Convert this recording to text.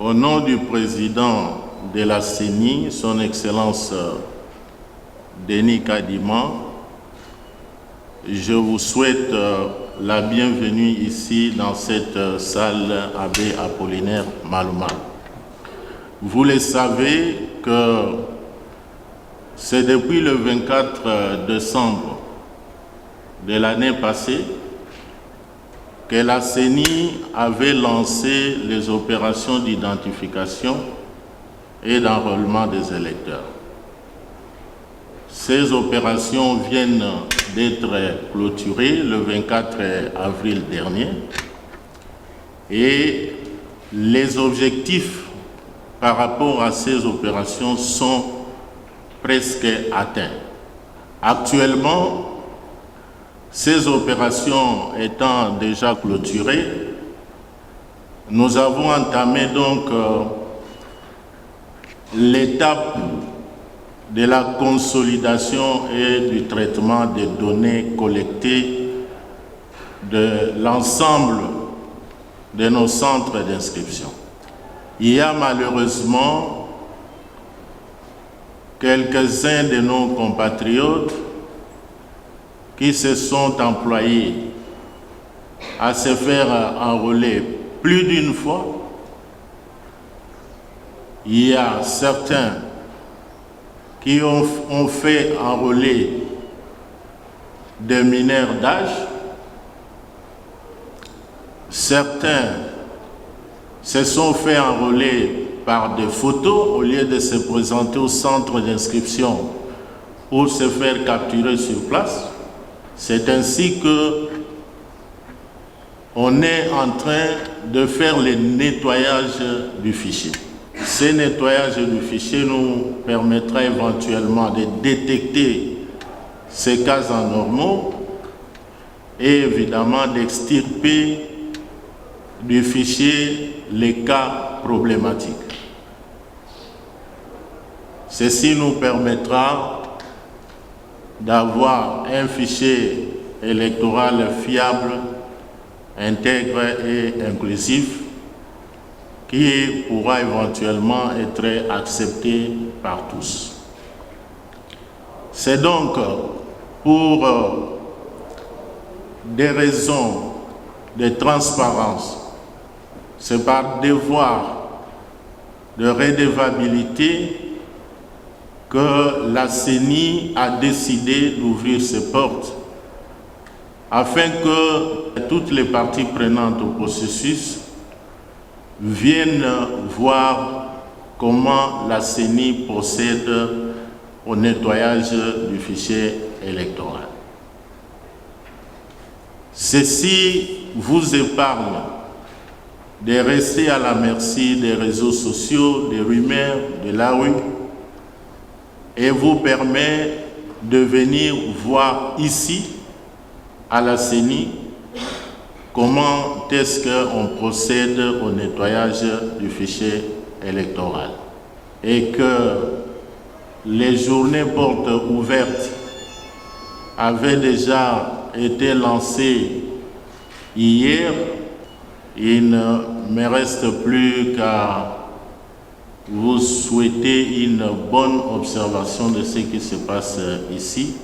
Au nom du président de la CENI, son Excellence Denis Kadima, je vous souhaite la bienvenue ici dans cette salle Abbé Apollinaire Malouma. Vous le savez que c'est depuis le 24 décembre de l'année passée que la CENI avait lancé les opérations d'identification et d'enrôlement des électeurs. Ces opérations viennent d'être clôturées le 24 avril dernier et les objectifs par rapport à ces opérations sont presque atteints. Actuellement, ces opérations étant déjà clôturées, nous avons entamé donc l'étape de la consolidation et du traitement des données collectées de l'ensemble de nos centres d'inscription. Il y a malheureusement quelques-uns de nos compatriotes qui se sont employés à se faire enrôler plus d'une fois. Il y a certains qui ont fait enrôler des mineurs d'âge. Certains se sont fait enrôler par des photos au lieu de se présenter au centre d'inscription pour se faire capturer sur place. C'est ainsi que on est en train de faire le nettoyage du fichier. Ce nettoyage du fichier nous permettra éventuellement de détecter ces cas anormaux et évidemment d'extirper du fichier les cas problématiques. Ceci nous permettra d'avoir un fichier électoral fiable, intègre et inclusif qui pourra éventuellement être accepté par tous. C'est donc pour des raisons de transparence, c'est par devoir de redevabilité que la CENI a décidé d'ouvrir ses portes afin que toutes les parties prenantes au processus viennent voir comment la CENI procède au nettoyage du fichier électoral. Ceci vous épargne de rester à la merci des réseaux sociaux, des rumeurs, de la rue, et vous permet de venir voir ici, à la CENI, comment est-ce qu'on procède au nettoyage du fichier électoral. Et que les journées portes ouvertes avaient déjà été lancées hier. Il ne me reste plus qu'à vous souhaiter une bonne observation de ce qui se passe ici.